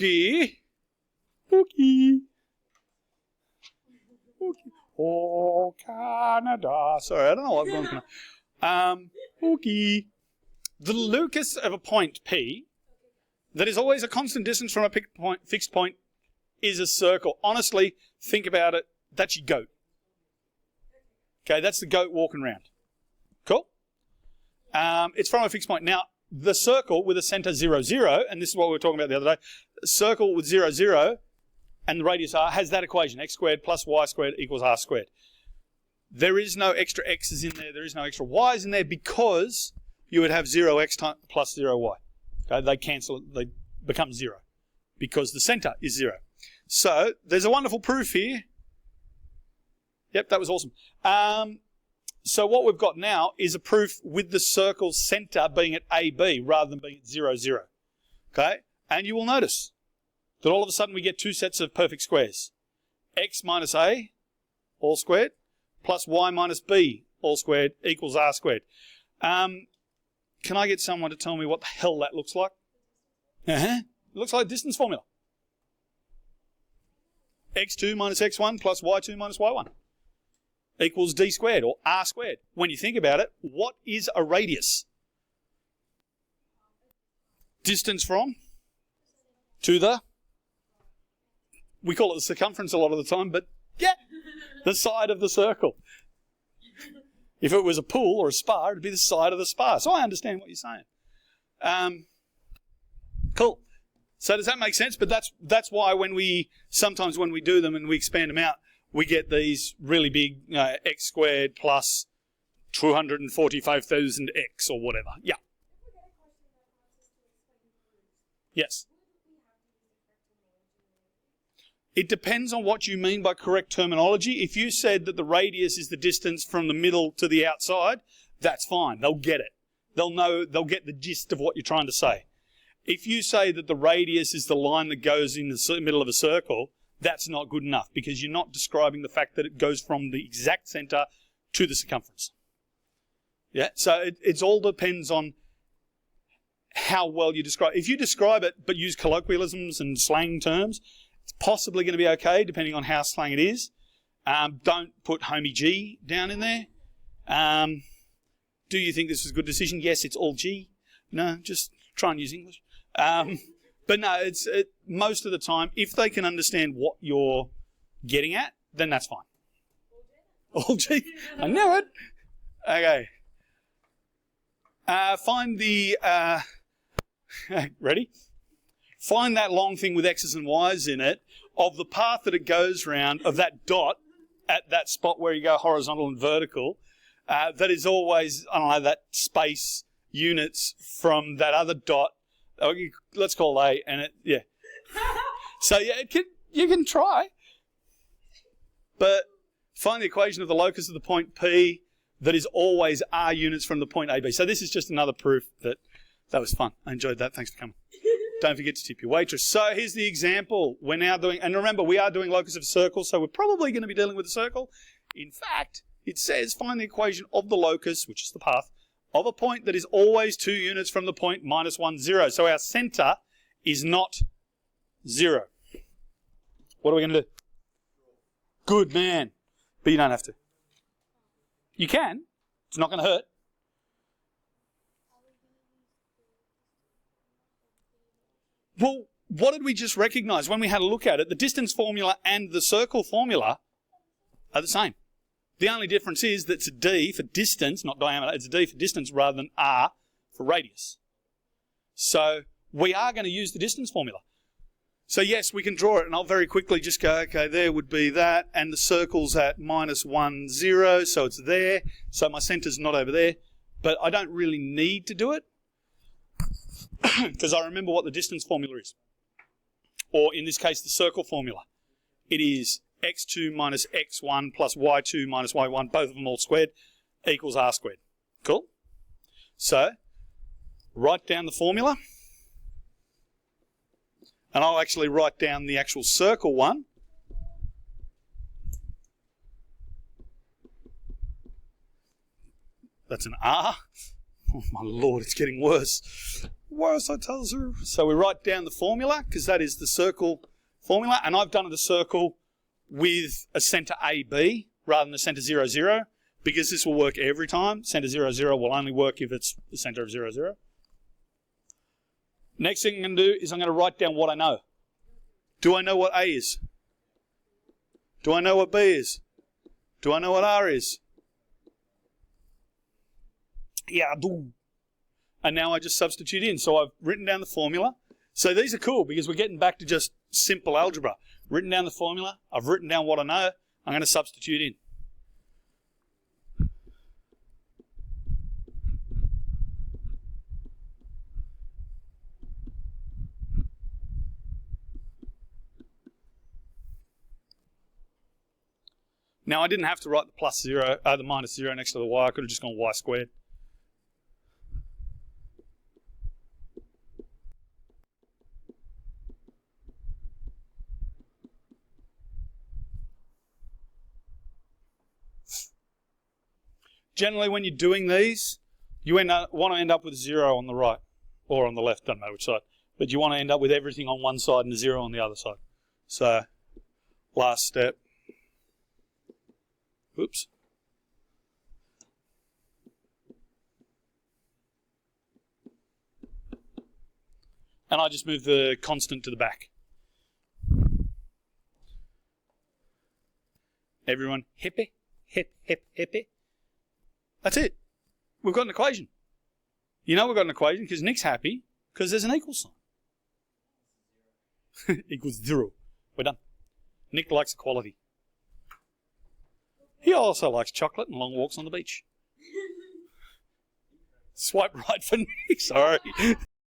Okay. Okay. Okay. Oh, Canada. Sorry, I don't know what I'm going to. Okay. The locus of a point P that is always a constant distance from a fixed point is a circle. Honestly, think about it. That's your goat. Okay, that's the goat walking around. Cool? It's from a fixed point. Now, the circle with a center 0, 0, and this is what we were talking about the other day, a circle with 0, 0, and the radius r has that equation, x squared plus y squared equals r squared. There is no extra x's in there, there is no extra y's in there, because you would have 0x plus 0y. Okay, they cancel, they become 0, because the center is 0. So, there's a wonderful proof here. Yep, that was awesome. So what we've got now is a proof with the circle's center being at AB rather than being at 0, 0. Okay? And you will notice that all of a sudden we get two sets of perfect squares. X minus A, all squared, plus Y minus B, all squared, equals R squared. Can I get someone to tell me what the hell that looks like? It looks like a distance formula. X2 minus X1 plus Y2 minus Y1. Equals d squared or r squared. When you think about it, what is a radius? Distance from to the, we call it the circumference a lot of the time, but yeah, the side of the circle. If it was a pool or a spa, it'd be the side of the spa. So I understand what you're saying. Cool. So does that make sense? But that's why sometimes when we do them and we expand them out, we get these really big x squared plus 245,000x or whatever. Yeah. Yes. It depends on what you mean by correct terminology. If you said that the radius is the distance from the middle to the outside, that's fine. They'll get it. They'll know, they'll get the gist of what you're trying to say. If you say that the radius is the line that goes in the middle of a circle, that's not good enough because you're not describing the fact that it goes from the exact center to the circumference. Yeah, so it all depends on how well you describe. If you describe it but use colloquialisms and slang terms, it's possibly going to be okay depending on how slang it is. Don't put homie G down in there. Do you think this was a good decision? Yes, it's all G. No, just try and use English. But no, most of the time, if they can understand what you're getting at, then that's fine. All G. I knew it. Okay. Find the... ready? Find that long thing with X's and Y's in it of the path that it goes round of that dot at that spot where you go horizontal and vertical. That is always, I don't know, that space units from that other dot. Let's call A, and yeah. So yeah, you can try, but find the equation of the locus of the point P that is always R units from the point AB. So this is just another proof that was fun. I enjoyed that. Thanks for coming. Don't forget to tip your waitress. So here's the example. We're now doing, and remember we are doing locus of a circle, so we're probably going to be dealing with a circle. In fact, it says find the equation of the locus, which is the path, of a point that is always 2 units from the point minus 1, 0. So our center is not 0. What are we going to do? Good man. But you don't have to. You can. It's not going to hurt. Well, what did we just recognize when we had a look at it? The distance formula and the circle formula are the same. The only difference is that it's a D for distance, not diameter. It's a D for distance rather than R for radius. So we are going to use the distance formula. So yes, we can draw it, and I'll very quickly just go, okay, there would be that, and the circle's at minus 1, 0, so it's there. So my center's not over there, but I don't really need to do it because I remember what the distance formula is. Or in this case, the circle formula. It is x2 minus x1 plus y2 minus y1, both of them all squared, equals r squared. Cool? So, write down the formula. And I'll actually write down the actual circle one. That's an R. Oh my Lord, it's getting worse. Worse, I tell you. So we write down the formula, because that is the circle formula, and I've done the circle with a centre AB rather than a centre 0, 0, because this will work every time. Centre 0, 0 will only work if it's the centre of 0, 0. Next thing I'm going to do is I'm going to write down what I know. Do I know what A is? Do I know what B is? Do I know what R is? Yeah, I do. And now I just substitute in. So I've written down the formula. So these are cool because we're getting back to just simple algebra. Written down the formula. I've written down what I know. I'm going to substitute in. Now I didn't have to write the minus 0 next to the y. I could have just gone y squared. Generally, when you're doing these, you want to end up with 0 on the right or on the left, don't know which side. But you want to end up with everything on one side and a 0 on the other side. So, last step. Oops. And I just move the constant to the back. Everyone, hippie, hip, hip, hippie. That's it. We've got an equation. You know we've got an equation because Nick's happy because there's an equal sign. Equals 0. We're done. Nick likes equality. He also likes chocolate and long walks on the beach. Swipe right for Nick, sorry.